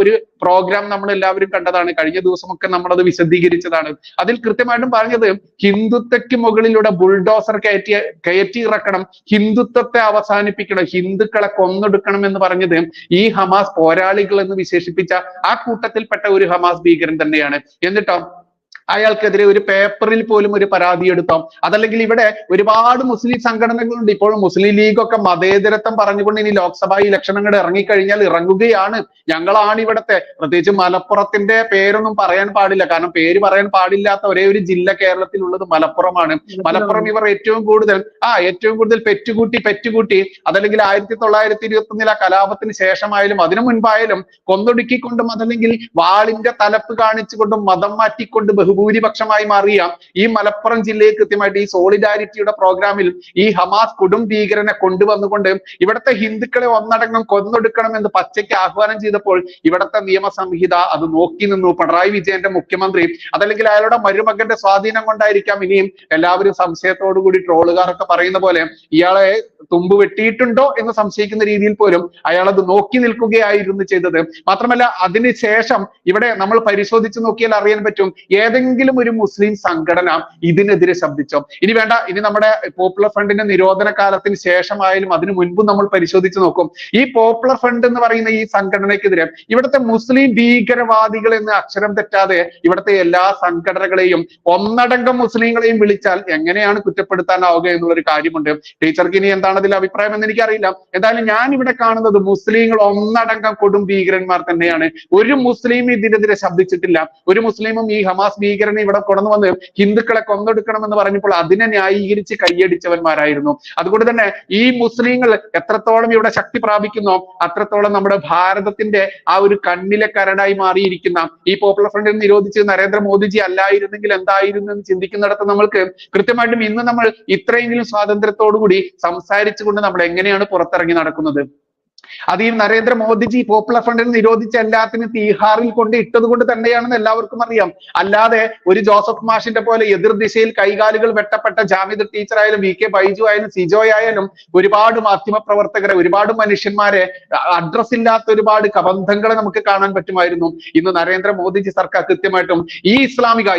ഒരു പ്രോഗ്രാം നമ്മൾ എല്ലാവരും കണ്ടതാണ്. കഴിഞ്ഞ ദിവസമൊക്കെ നമ്മളത് വിശദീകരിച്ചതാണ്. അതിൽ കൃത്യമായിട്ടും പറഞ്ഞത് ഹിന്ദുത്വയ്ക്ക് മുകളിലൂടെ ബുൾഡോസർ കയറ്റി ഇറക്കണം, ഹിന്ദുത്വത്തെ അവസാനിപ്പിക്കണം, ഹിന്ദുക്കളെ കൊന്നൊടുക്കണം എന്ന് പറഞ്ഞത് ഈ ഹമാസ് പോരാളികൾ എന്ന് വിശേഷിപ്പിച്ച ആ കൂട്ടത്തിൽപ്പെട്ട ഒരു ഹമാസ് ഭീകരൻ തന്നെയാണ്. എന്നിട്ടോ അയാൾക്കെതിരെ ഒരു പേപ്പറിൽ പോലും ഒരു പരാതി എടുത്തോ? അതല്ലെങ്കിൽ ഇവിടെ ഒരുപാട് മുസ്ലിം സംഘടനകളുണ്ട്. ഇപ്പോൾ മുസ്ലിം ലീഗൊക്കെ മതേതരത്വം പറഞ്ഞുകൊണ്ട് ഇനി ലോക്സഭാ ഇലക്ഷൻ അങ്ങോട്ട് ഇറങ്ങിക്കഴിഞ്ഞാൽ ഇറങ്ങുകയാണ്. ഞങ്ങളാണ് ഇവിടത്തെ, പ്രത്യേകിച്ച് മലപ്പുറത്തിന്റെ പേരൊന്നും പറയാൻ പാടില്ല, കാരണം പേര് പറയാൻ പാടില്ലാത്ത ഒരേ ഒരു ജില്ല കേരളത്തിലുള്ളത് മലപ്പുറമാണ്. മലപ്പുറം ഇവർ ഏറ്റവും കൂടുതൽ പെറ്റുകൂട്ടി അതല്ലെങ്കിൽ 1921 കലാപത്തിന് ശേഷമായാലും അതിനു മുൻപായാലും കൊന്നൊടുക്കിക്കൊണ്ടും അതല്ലെങ്കിൽ വാളിന്റെ തലപ്പ് കാണിച്ചുകൊണ്ടും മതം മാറ്റിക്കൊണ്ട് ഭൂരിപക്ഷമായി മാറിയ ഈ മലപ്പുറം ജില്ലയിൽ കൃത്യമായിട്ട് ഈ സോളിഡാരിറ്റിയുടെ പ്രോഗ്രാമിൽ ഈ ഹമാസ് കൊടും ഭീകരനെ കൊണ്ടുവന്നുകൊണ്ട് ഇവിടുത്തെ ഹിന്ദുക്കളെ ഒന്നടങ്കം കൊന്നൊടുക്കണം എന്ന് പച്ചയ്ക്ക് ആഹ്വാനം ചെയ്തപ്പോൾ ഇവിടുത്തെ നിയമസംഹിത അത് നോക്കി നിന്നു. പിണറായി വിജയന്റെ മുഖ്യമന്ത്രി അതല്ലെങ്കിൽ അയാളുടെ മരുമകന്റെ സ്വാധീനം കൊണ്ടായിരിക്കാം ഇനിയും എല്ലാവരും സംശയത്തോടു കൂടി ട്രോളുകാരൊക്കെ പറയുന്ന പോലെ ഇയാളെ തുമ്പ് വെട്ടിയിട്ടുണ്ടോ എന്ന് സംശയിക്കുന്ന രീതിയിൽ പോലും അയാൾ അത് നോക്കി നിൽക്കുകയായിരുന്നു ചെയ്തത്. മാത്രമല്ല അതിനുശേഷം ഇവിടെ നമ്മൾ പരിശോധിച്ച് നോക്കിയാൽ അറിയാൻ പറ്റും ഏതെങ്കിലും ഒരു മുസ്ലിം സംഘടന ഇതിനെതിരെ ശബ്ദിച്ചോ? ഇനി വേണ്ട, ഇനി നമ്മുടെ പോപ്പുലർ ഫ്രണ്ടിന്റെ നിരോധന കാലത്തിന് ശേഷമായാലും അതിനു മുൻപും നമ്മൾ പരിശോധിച്ച് നോക്കും. ഈ പോപ്പുലർ ഫ്രണ്ട് എന്ന് പറയുന്ന ഈ സംഘടനയ്ക്കെതിരെ ഇവിടുത്തെ മുസ്ലിം ഭീകരവാദികൾ എന്ന് അക്ഷരം തെറ്റാതെ ഇവിടുത്തെ എല്ലാ സംഘടനകളെയും ഒന്നടങ്കം മുസ്ലിങ്ങളെയും വിളിച്ചാൽ എങ്ങനെയാണ് കുറ്റപ്പെടുത്താനാവുക എന്നുള്ളൊരു കാര്യമുണ്ട്. ടീച്ചർക്ക് ഇനി എന്താണ് അതിൽ അഭിപ്രായം എന്ന് എനിക്കറിയില്ല. എന്തായാലും ഞാൻ ഇവിടെ കാണുന്നത് മുസ്ലിങ്ങൾ ഒന്നടങ്കം കൊടും ഭീകരന്മാർ തന്നെയാണ്. ഒരു മുസ്ലിം ഇതിനെതിരെ ശബ്ദിച്ചിട്ടില്ല. ഒരു മുസ്ലിമും ഈ ഹമാസ് ഭീകരനെ ഇവിടെ കൊണ്ടു വന്ന് ഹിന്ദുക്കളെ കൊന്നൊടുക്കണം എന്ന് പറഞ്ഞപ്പോൾ അതിനെ ന്യായീകരിച്ച് കൈയടിച്ചവന്മാരായിരുന്നു. അതുകൊണ്ട് തന്നെ ഈ മുസ്ലിങ്ങൾ എത്രത്തോളം ഇവിടെ ശക്തി പ്രാപിക്കുന്നോ അത്രത്തോളം നമ്മുടെ ഭാരതത്തിന്റെ ആ ഒരു കണ്ണിലെ കരടായി മാറിയിരിക്കുന്ന ഈ പോപ്പുലർ ഫ്രണ്ടിനെ നിരോധിച്ച് നരേന്ദ്രമോദിജി അല്ലായിരുന്നെങ്കിൽ എന്തായിരുന്നു എന്ന് ചിന്തിക്കുന്നിടത്ത് നമ്മൾക്ക് കൃത്യമായിട്ടും ഇന്ന് നമ്മൾ ഇത്രയെങ്കിലും സ്വാതന്ത്ര്യത്തോടുകൂടി സംസാരിച്ചുകൊണ്ട് നമ്മൾ എങ്ങനെയാണ് പുറത്തിറങ്ങി നടക്കുന്നത്? അത് ഈ നരേന്ദ്രമോദിജി പോപ്പുലർ ഫ്രണ്ടിനെ നിരോധിച്ച എല്ലാത്തിനും തീഹാറിൽ കൊണ്ട് ഇട്ടത് കൊണ്ട് തന്നെയാണെന്ന് എല്ലാവർക്കും അറിയാം. അല്ലാതെ ഒരു ജോസഫ് മാഷിന്റെ പോലെ എതിർദിശയിൽ കൈകാലുകൾ വെട്ടപ്പെട്ട ജാമിദ് ടീച്ചർ ആയാലും VK ബൈജു ആയാലും സിജോയ് ആയാലും ഒരുപാട് മാധ്യമപ്രവർത്തകരെ ഒരുപാട് മനുഷ്യന്മാരെ അഡ്രസ് ഇല്ലാത്ത ഒരുപാട് കബന്ധങ്ങളെ നമുക്ക് കാണാൻ പറ്റുമായിരുന്നു. ഇന്ന് നരേന്ദ്രമോദിജി സർക്കാർ കൃത്യമായിട്ടും ഈ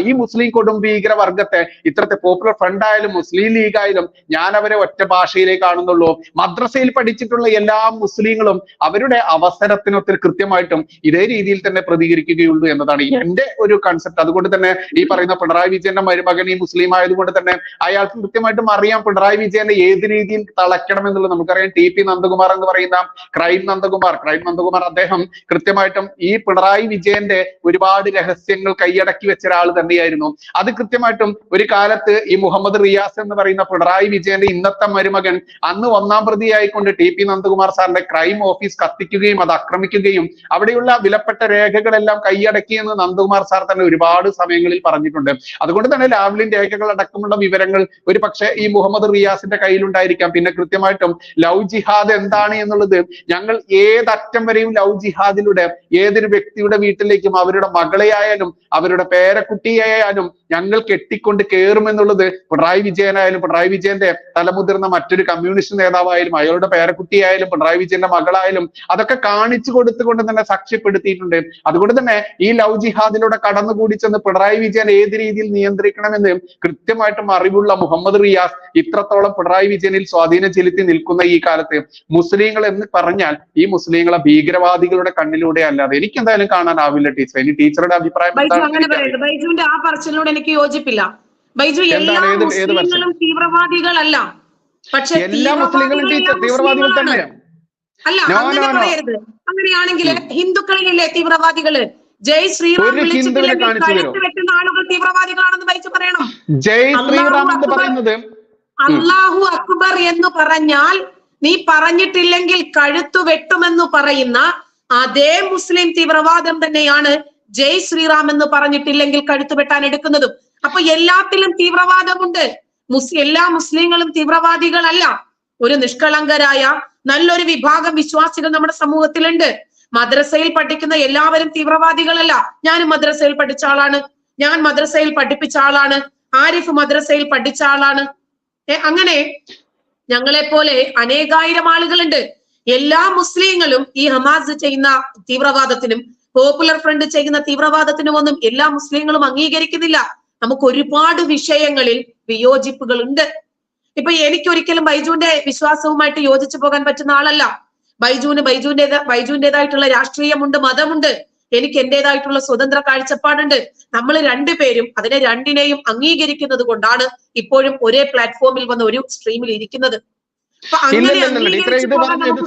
ഈ മുസ്ലിം കൊടും ഭീകര വർഗത്തെ ഇത്രത്തെ പോപ്പുലർ ഫ്രണ്ട് ആയാലും മുസ്ലിം ലീഗ് ആയാലും ഞാൻ അവരെ ഒറ്റ ഭാഷയിലേ കാണുന്നുള്ളൂ. മദ്രസയിൽ പഠിച്ചിട്ടുള്ള എല്ലാ മുസ്ലിങ്ങളും അവരുടെ അവസരത്തിനൊത്തിൽ കൃത്യമായിട്ടും ഇതേ രീതിയിൽ തന്നെ പ്രതികരിക്കുകയുള്ളൂ എന്നതാണ് എന്റെ ഒരു കൺസെപ്റ്റ്. അതുകൊണ്ട് തന്നെ ഈ പറയുന്ന പിണറായി വിജയന്റെ മരുമകൻ ഈ മുസ്ലിം ആയതുകൊണ്ട് തന്നെ അയാൾക്ക് കൃത്യമായിട്ടും അറിയാം പിണറായി വിജയനെ ഏത് രീതിയിൽ തളയ്ക്കണം എന്നുള്ളത്. നമുക്കറിയാം TP നന്ദകുമാർ എന്ന് പറയുന്ന ക്രൈം നന്ദകുമാർ അദ്ദേഹം കൃത്യമായിട്ടും ഈ പിണറായി വിജയന്റെ ഒരുപാട് രഹസ്യങ്ങൾ കൈയടക്കി വെച്ച ഒരാൾ തന്നെയായിരുന്നു. അത് കൃത്യമായിട്ടും ഒരു കാലത്ത് ഈ മുഹമ്മദ് റിയാസ് എന്ന് പറയുന്ന പിണറായി വിജയന്റെ ഇന്നത്തെ മരുമകൻ അന്ന് 1ാം പ്രതിയായിക്കൊണ്ട് TP നന്ദകുമാർ സാറിന്റെ ക്രൈം ഓഫീസ് കത്തിക്കുകയും അത് ആക്രമിക്കുകയും അവിടെയുള്ള വിലപ്പെട്ട രേഖകളെല്ലാം കൈയടക്കിയെന്ന് നന്ദകുമാർ സാർ തന്നെ ഒരുപാട് സമയങ്ങളിൽ പറഞ്ഞിട്ടുണ്ട്. അതുകൊണ്ട് തന്നെ ലാവ്ലിൻ രേഖകൾ അടക്കമുള്ള വിവരങ്ങൾ ഒരു പക്ഷേ ഈ മുഹമ്മദ് റിയാസിന്റെ കയ്യിലുണ്ടായിരിക്കാം. പിന്നെ കൃത്യമായിട്ടും ലവ് ജിഹാദ് എന്താണ് എന്നുള്ളത് ഞങ്ങൾ ഏതറ്റം വരെയും ലവ് ജിഹാദിലൂടെ ഏതൊരു വ്യക്തിയുടെ വീട്ടിലേക്കും അവരുടെ മകളെയായാലും അവരുടെ പേരക്കുട്ടിയായാലും ഞങ്ങൾ കെട്ടിക്കൊണ്ട് കയറുമെന്നുള്ളത് പിണറായി വിജയനായാലും പിണറായി വിജയന്റെ തലമുതിർന്ന മറ്റൊരു കമ്മ്യൂണിസ്റ്റ് നേതാവായാലും അയാളുടെ പേരക്കുട്ടിയായാലും പിണറായി വിജയന്റെ മകളായാലും അതൊക്കെ കാണിച്ചു കൊടുത്തുകൊണ്ട് തന്നെ സാക്ഷ്യപ്പെടുത്തിയിട്ടുണ്ട്. അതുകൊണ്ട് തന്നെ ഈ ലവ് ജിഹാദിലൂടെ കടന്നുകൂടി ചെന്ന് പിണറായി വിജയൻ ഏത് രീതിയിൽ നിയന്ത്രിക്കണമെന്ന് കൃത്യമായിട്ടും അറിവുള്ള മുഹമ്മദ് റിയാസ് ഇത്രത്തോളം പിണറായി വിജയനിൽ സ്വാധീനം ചെലുത്തി നിൽക്കുന്ന ഈ കാലത്ത് മുസ്ലിങ്ങൾ എന്ന് പറഞ്ഞാൽ ഈ മുസ്ലിങ്ങളെ ഭീകരവാദികളുടെ കണ്ണിലൂടെ അല്ലാതെ എനിക്ക് എന്തായാലും കാണാനാവില്ല. ടീച്ചർ ഇനി ടീച്ചറുടെ അഭിപ്രായം ബൈജുവിന്റെ ആ പറച്ചിലിനോട് എനിക്ക് യോജിപ്പില്ല. ബൈജു എല്ലാ മുസ്ലിങ്ങളും തീവ്രവാദികളല്ല, പക്ഷെ എല്ലാ മുസ്ലിങ്ങളും തീവ്രവാദികൾ തന്നെയാണ്. അല്ല, അങ്ങനെ പറയരുത്. അങ്ങനെയാണെങ്കിൽ ഹിന്ദുക്കളിലല്ലേ തീവ്രവാദികള്? ജയ് ശ്രീറാം വെട്ടുന്ന ആളുകൾ തീവ്രവാദികളാണെന്ന് ബൈജു പറയണം. അല്ലാഹു അക്ബർ എന്ന് പറഞ്ഞാൽ നീ പറഞ്ഞിട്ടില്ലെങ്കിൽ കഴുത്തു വെട്ടുമെന്ന് പറയുന്ന അതേ മുസ്ലിം തീവ്രവാദം തന്നെയാണ് ജയ് ശ്രീറാം എന്ന് പറഞ്ഞിട്ടില്ലെങ്കിൽ കഴുത്തു വെട്ടാൻ എടുക്കുന്നതും. അപ്പൊ എല്ലാത്തിലും തീവ്രവാദമുണ്ട്. എല്ലാ മുസ്ലിങ്ങളും തീവ്രവാദികളല്ല. ഒരു നിഷ്കളങ്കരായ നല്ലൊരു വിഭാഗം വിശ്വാസികൾ നമ്മുടെ സമൂഹത്തിലുണ്ട്. മദ്രസയിൽ പഠിക്കുന്ന എല്ലാവരും തീവ്രവാദികളല്ല. ഞാനും മദ്രസയിൽ പഠിച്ച ആളാണ്, ഞാൻ മദ്രസയിൽ പഠിപ്പിച്ച ആളാണ്, ആരിഫ് മദ്രസയിൽ പഠിച്ച ആളാണ്. അങ്ങനെ ഞങ്ങളെ പോലെ അനേകായിരം ആളുകളുണ്ട്. എല്ലാ മുസ്ലിങ്ങളും ഈ ഹമാസ് ചെയ്യുന്ന തീവ്രവാദത്തിനും പോപ്പുലർ ഫ്രണ്ട് ചെയ്യുന്ന തീവ്രവാദത്തിനും ഒന്നും എല്ലാ മുസ്ലിങ്ങളും അംഗീകരിക്കുന്നില്ല. നമുക്ക് ഒരുപാട് വിഷയങ്ങളിൽ വിയോജിപ്പുകൾ ഉണ്ട്. ഇപ്പൊ എനിക്കൊരിക്കലും ബൈജുവിന്റെ വിശ്വാസവുമായിട്ട് യോജിച്ചു പോകാൻ പറ്റുന്ന ആളല്ല. ബൈജുവിന്റേതായിട്ടുള്ള രാഷ്ട്രീയമുണ്ട്, മതമുണ്ട്. എനിക്ക് എന്റേതായിട്ടുള്ള സ്വതന്ത്ര കാഴ്ചപ്പാടുണ്ട്. നമ്മൾ രണ്ടുപേരും അതിനെ രണ്ടിനെയും അംഗീകരിക്കുന്നത് കൊണ്ടാണ് ഇപ്പോഴും ഒരേ പ്ലാറ്റ്ഫോമിൽ വന്ന് ഒരു സ്ട്രീമിൽ ഇരിക്കുന്നത്. ഇത്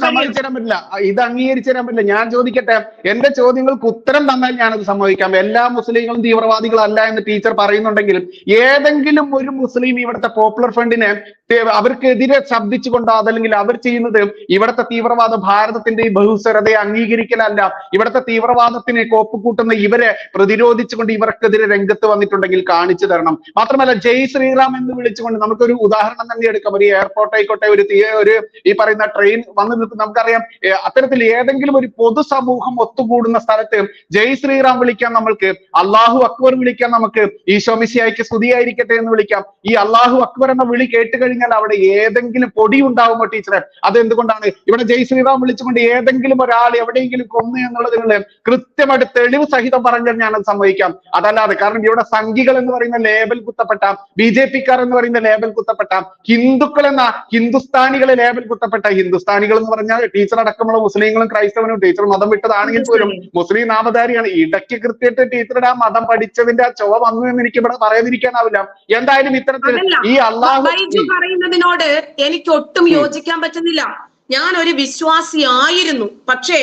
സമ്മതിച്ചു തരാൻ പറ്റില്ല, ഇത് അംഗീകരിച്ചു തരാൻ പറ്റില്ല. ഞാൻ ചോദിക്കട്ടെ, എന്റെ ചോദ്യങ്ങൾക്ക് ഉത്തരം തന്നാൽ ഞാനത് സമ്മതിക്കാം. എല്ലാ മുസ്ലിങ്ങളും തീവ്രവാദികളല്ല എന്ന് ടീച്ചർ പറയുന്നുണ്ടെങ്കിൽ ഏതെങ്കിലും ഒരു മുസ്ലിം ഇവിടുത്തെ പോപ്പുലർ ഫ്രണ്ടിനെ അവർക്കെതിരെ ശബ്ദിച്ചുകൊണ്ടോ അതല്ലെങ്കിൽ അവർ ചെയ്യുന്നത് ഇവിടുത്തെ തീവ്രവാദം ഭാരതത്തിന്റെ ബഹുസ്വരതയെ അംഗീകരിക്കലല്ല, ഇവിടുത്തെ തീവ്രവാദത്തിനെ കോപ്പുകൂട്ടുന്ന ഇവരെ പ്രതിരോധിച്ചുകൊണ്ട് ഇവർക്കെതിരെ രംഗത്ത് വന്നിട്ടുണ്ടെങ്കിൽ കാണിച്ചു തരണം. മാത്രമല്ല ജയ് ശ്രീറാം എന്ന് വിളിച്ചുകൊണ്ട് നമുക്കൊരു ഉദാഹരണം തന്നെ എടുക്കാം. ഒരു എയർപോർട്ട് ആയിക്കോട്ടെ, ഒരു ഈ പറയുന്ന ട്രെയിൻ വന്ന് നിൽക്കും. നമുക്കറിയാം അത്തരത്തിൽ ഏതെങ്കിലും ഒരു പൊതുസമൂഹം ഒത്തുകൂടുന്ന സ്ഥലത്ത് ജയ് ശ്രീറാം വിളിക്കാം, നമ്മൾക്ക് അള്ളാഹു അക്ബർ വിളിക്കാം, നമുക്ക് ഈശോ മിശിഹായ്ക്ക് സ്തുതിയായിരിക്കട്ടെ എന്ന് വിളിക്കാം. ഈ അള്ളാഹു അക്ബർ എന്ന വിളി കേട്ട് കഴിഞ്ഞാൽ അവിടെ ഏതെങ്കിലും പൊടി ഉണ്ടാവുമോ ടീച്ചറെ? അത് എന്തുകൊണ്ടാണ്? ഇവിടെ ജയ് ശ്രീറാം വിളിച്ചുകൊണ്ട് ഏതെങ്കിലും ഒരാൾ എവിടെയെങ്കിലും കൊന്നു എന്നുള്ളതിനുള്ള കൃത്യമായിട്ട് തെളിവ് സഹിതം പറഞ്ഞാൽ ഞാനത് സമ്മതിക്കാം. അതല്ലാതെ, കാരണം ഇവിടെ സംഘികൾ എന്ന് പറയുന്ന ലേബൽ കുത്തപ്പെട്ട, BJP-ക്കാർ എന്ന് പറയുന്ന ലേബൽ കുത്തപ്പെട്ട, ഹിന്ദുക്കൾ എന്ന ഹിന്ദുസ്ഥാനികളെ ലേബൽ കുത്തപ്പെട്ട, ഹിന്ദുസ്ഥാനികൾ എന്ന് പറഞ്ഞാൽ ടീച്ചർ അടക്കമുള്ള മുസ്ലിങ്ങളും ക്രൈസ്തവനും, ടീച്ചർ മതം വിട്ടതാണെങ്കിൽ പോലും മുസ്ലിം നാമധാരിയാണ്. ഇടയ്ക്ക് കൃത്യമായിട്ട് ടീച്ചറുടെ ആ മതം പഠിച്ചതിന്റെ ആ ചൊവ വന്നു എന്ന് എനിക്ക് ഇവിടെ പറയാതിരിക്കാനാവില്ല. എന്തായാലും ഇത്തരത്തിൽ ഈ അള്ളാഹു പറയുന്നതിനോട് എനിക്ക് ഒട്ടും യോജിക്കാൻ പറ്റുന്നില്ല. ഞാൻ ഒരു വിശ്വാസിയായിരുന്നു, പക്ഷേ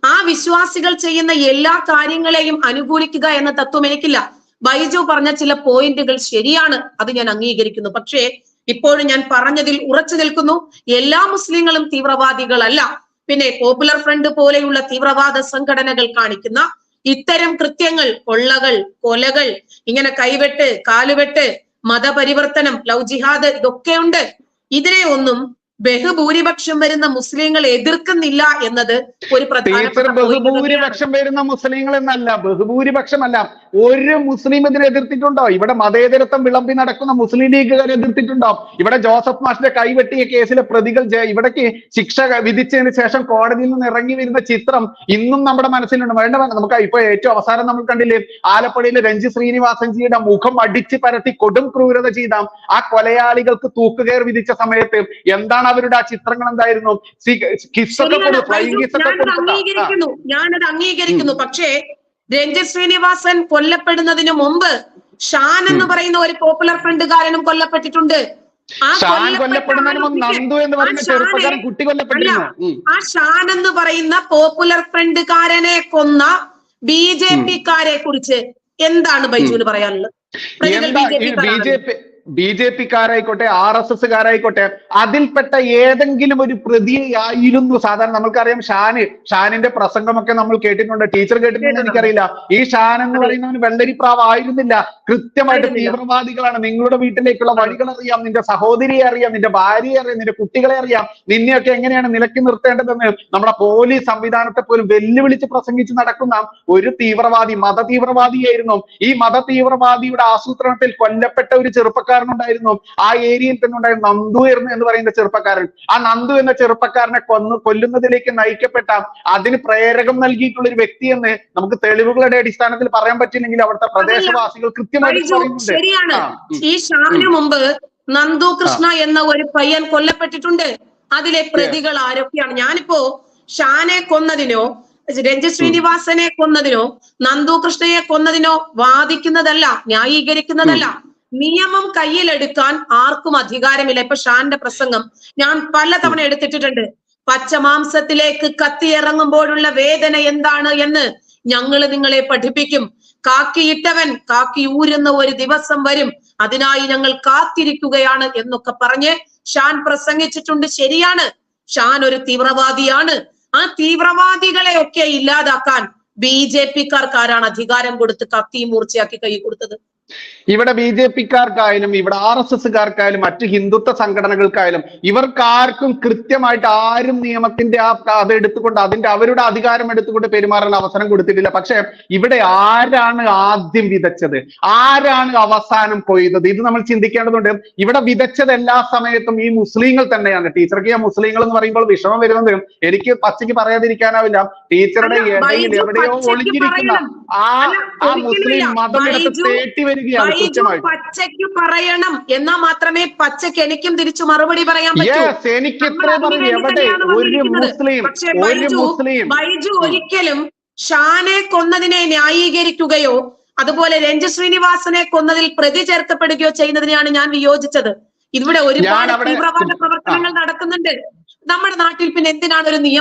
ആ വിശ്വാസികൾ ചെയ്യുന്ന എല്ലാ കാര്യങ്ങളെയും അനുകൂലിക്കുക എന്ന തത്വം എനിക്കില്ല. ബൈജു പറഞ്ഞ ചില പോയിന്റുകൾ ശരിയാണ്, അത് ഞാൻ അംഗീകരിക്കുന്നു. പക്ഷേ ഇപ്പോഴും ഞാൻ പറഞ്ഞതിൽ ഉറച്ചു നിൽക്കുന്നു. എല്ലാ മുസ്ലിങ്ങളും തീവ്രവാദികളല്ല. പിന്നെ പോപ്പുലർ ഫ്രണ്ട് പോലെയുള്ള തീവ്രവാദ സംഘടനകൾ കാണിക്കുന്ന ഇത്തരം കൃത്യങ്ങൾ, കൊള്ളകൾ, കൊലകൾ, ഇങ്ങനെ കൈവെട്ട്, കാലുവെട്ട്, മതപരിവർത്തനം, ലവ് ജിഹാദ്, ഇതൊക്കെ ഉണ്ട്. ഇതിനെ ഒന്നും ബഹുഭൂരിപക്ഷം വരുന്ന മുസ്ലിങ്ങൾ എതിർക്കുന്നില്ല എന്നത് ഒരു ബഹുഭൂരിപക്ഷം വരുന്ന മുസ്ലിങ്ങൾ എന്നല്ല, ബഹുഭൂരിപക്ഷമല്ല. ഒരു മുസ്ലിം ഇതിനെ എതിർത്തിട്ടുണ്ടോ? ഇവിടെ മതേതരത്വം വിളമ്പി നടക്കുന്ന മുസ്ലിം ലീഗുകാർ എതിർത്തിട്ടുണ്ടോ? ഇവിടെ ജോസഫ് മാഷിന്റെ കൈവെട്ടിയ കേസിലെ പ്രതികൾ ഇവിടേക്ക് ശിക്ഷ വിധിച്ചതിന് ശേഷം കോടതിയിൽ നിന്ന് ഇറങ്ങി വരുന്ന ചിത്രം ഇന്നും നമ്മുടെ മനസ്സിലുണ്ട്. വേണ്ട, നമുക്ക് ഇപ്പൊ ഏറ്റവും അവസാനം നമ്മൾ കണ്ടില്ലേ, ആലപ്പുഴയിലെ രഞ്ജി ശ്രീനിവാസൻജിയുടെ മുഖം അടിച്ച് പരത്തി കൊടും ക്രൂരത ചെയ്ത ആ കൊലയാളികൾക്ക് തൂക്കുകയർ വിധിച്ച സമയത്ത് എന്താണ് അവരുടെ ആ ചിത്രങ്ങൾ എന്തായിരുന്നു? ഞാനത് അംഗീകരിക്കുന്നു. പക്ഷേ രഞ്ജിത് ശ്രീനിവാസൻ കൊല്ലപ്പെടുന്നതിന് മുമ്പ് ഷാൻ എന്ന് പറയുന്ന ഒരു പോപ്പുലർ ഫ്രണ്ടുകാരനും കൊല്ലപ്പെട്ടിട്ടുണ്ട്. ആ ഷാൻ എന്ന് പറയുന്ന പോപ്പുലർ ഫ്രണ്ടുകാരനെ കൊന്ന BJP-ക്കാരെ കുറിച്ച് എന്താണ് ബൈജുവിന് പറയാനുള്ളത്? BJP-ക്കാരായിക്കോട്ടെ, RSS-കാരായിക്കോട്ടെ, അതിൽപ്പെട്ട ഏതെങ്കിലും ഒരു പ്രതിയായിരുന്നു. സാധാരണ നമുക്കറിയാം ഷാനിന്റെ പ്രസംഗമൊക്കെ നമ്മൾ കേട്ടിട്ടുണ്ട്. ടീച്ചർ കേട്ടിട്ടുണ്ടെന്ന് എനിക്കറിയില്ല. ഈ ഷാൻ എന്ന് പറയുന്നവന് വെള്ളരിപ്രാവ് ആയിരുന്നില്ല. കൃത്യമായിട്ട് തീവ്രവാദികളാണ്. നിങ്ങളുടെ വീട്ടിലേക്കുള്ള വഴികൾ അറിയാം, നിന്റെ സഹോദരിയെ അറിയാം, നിന്റെ ഭാര്യയെ അറിയാം, നിന്റെ കുട്ടികളെ അറിയാം, നിന്നെയൊക്കെ എങ്ങനെയാണ് നിലക്കി നിർത്തേണ്ടതെന്ന് നമ്മുടെ പോലീസ് സംവിധാനത്തെ പോലും വെല്ലുവിളിച്ച് പ്രസംഗിച്ച് നടക്കുന്ന ഒരു തീവ്രവാദി, മത തീവ്രവാദിയായിരുന്നു. ഈ മത തീവ്രവാദിയുടെ ആസൂത്രണത്തിൽ കൊല്ലപ്പെട്ട ഒരു ചെറുപ്പക്കാരനുണ്ടായിരുന്നു. ആ ഏരിയയിൽ തന്നെ ഉണ്ടായിരുന്നു നന്ദു എന്ന് പറയുന്ന ചെറുപ്പക്കാരൻ. ആ നന്ദു എന്ന ചെറുപ്പക്കാരനെ കൊല്ലുന്നതിലേക്ക് നയിക്കപ്പെട്ട, അതിന് പ്രേരകം നൽകിയിട്ടുള്ള ഒരു വ്യക്തിയെന്ന് നമുക്ക് തെളിവുകളുടെ അടിസ്ഥാനത്തിൽ പറയാൻ പറ്റില്ലെങ്കിൽ അവിടുത്തെ പ്രദേശവാസികൾ കൃത്യമായിട്ട് പറയുന്നുണ്ട്. ശരിയാണ്. ഈ ഷാന് മുമ്പ് നന്ദു കൃഷ്ണ എന്ന ഒരു പയ്യൻ കൊല്ലപ്പെട്ടിട്ടുണ്ട്. അതിലെ പ്രതികൾ ആരൊക്കെയാണ്? ഞാനിപ്പോ ഷാനെ കൊന്നതിനോ രഞ്ജിത് ശ്രീനിവാസനെ കൊന്നതിനോ നന്ദു കൃഷ്ണയെ കൊന്നതിനോ വാദിക്കുന്നതല്ല, ന്യായീകരിക്കുന്നതല്ല. നിയമം കയ്യിലെടുക്കാൻ ആർക്കും അധികാരമില്ല. ഇപ്പൊ ഷാന്റെ പ്രസംഗം ഞാൻ പലതവണ എടുത്തിട്ടുണ്ട്. പച്ചമാംസത്തിലേക്ക് കത്തിയിറങ്ങുമ്പോഴുള്ള വേദന എന്താണ് എന്ന് ഞങ്ങൾ നിങ്ങളെ പഠിപ്പിക്കും. കാക്കിയിട്ടവൻ കാക്കി ഊരുന്ന ഒരു ദിവസം വരും, അതിനായി ഞങ്ങൾ കാത്തിരിക്കുകയാണ് എന്നൊക്കെ പറഞ്ഞ് ഷാൻ പ്രസംഗിച്ചിട്ടുണ്ട്. ശരിയാണ്, ഷാൻ ഒരു തീവ്രവാദിയാണ്. ആ തീവ്രവാദികളെ ഒക്കെ ഇല്ലാതാക്കാൻ BJP-ക്കാർക്കാരാണ് അധികാരം കൊടുത്ത് കത്തി മൂർച്ചയാക്കി കൈ കൊടുത്തത്? ഇവിടെ BJP-ക്കാർക്കായാലും ഇവിടെ RSS-കാർക്കായാലും മറ്റ് ഹിന്ദുത്വ സംഘടനകൾക്കായാലും ഇവർക്കാർക്കും കൃത്യമായിട്ട് ആരും നിയമത്തിന്റെ അത് എടുത്തുകൊണ്ട് അവരുടെ അധികാരം എടുത്തുകൊണ്ട് പെരുമാറാൻ അവസരം കൊടുത്തിട്ടില്ല. പക്ഷെ ഇവിടെ ആരാണ് ആദ്യം വിതച്ചത്, ആരാണ് അവസാനം കൊയ്തത്, ഇത് നമ്മൾ ചിന്തിക്കേണ്ടതുണ്ട്. ഇവിടെ വിതച്ചത് എല്ലാ സമയത്തും ഈ മുസ്ലിങ്ങൾ തന്നെയാണ്. ടീച്ചർക്ക് ഈ മുസ്ലിങ്ങൾ എന്ന് പറയുമ്പോൾ വിഷമം വരുന്നത് എനിക്ക് പച്ചയ്ക്ക് പറയാതിരിക്കാനാവില്ല. ടീച്ചറുടെ ഇടയിൽ എവിടെയോ ഒളിഞ്ഞിരിക്കുന്ന ആ മുസ്ലിം മതം എടുത്ത് തേട്ടി വരികയാണ്. പച്ചയ്ക്ക് പറയണം എന്നാൽ മാത്രമേ പച്ചയ്ക്ക് എനിക്കും തിരിച്ചു മറുപടി പറയാൻ പറ്റൂ. എനിക്ക് ബൈജു ഒരിക്കലും ഷാനെ കൊന്നതിനെ ന്യായീകരിക്കുകയോ അതുപോലെ രഞ്ജു ശ്രീനിവാസനെ കൊന്നതിൽ പ്രതി ചേർക്കപ്പെടുകയോ ചെയ്യുന്നതിനെയാണ് ഞാൻ വിയോജിച്ചത്. ഇവിടെ ഒരുപാട് തീവ്രവാദ പ്രവർത്തനങ്ങൾ നടക്കുന്നുണ്ട് നമ്മുടെ നാട്ടിൽ. പിന്നെ എന്തിനാണ് ഒരു നിയമം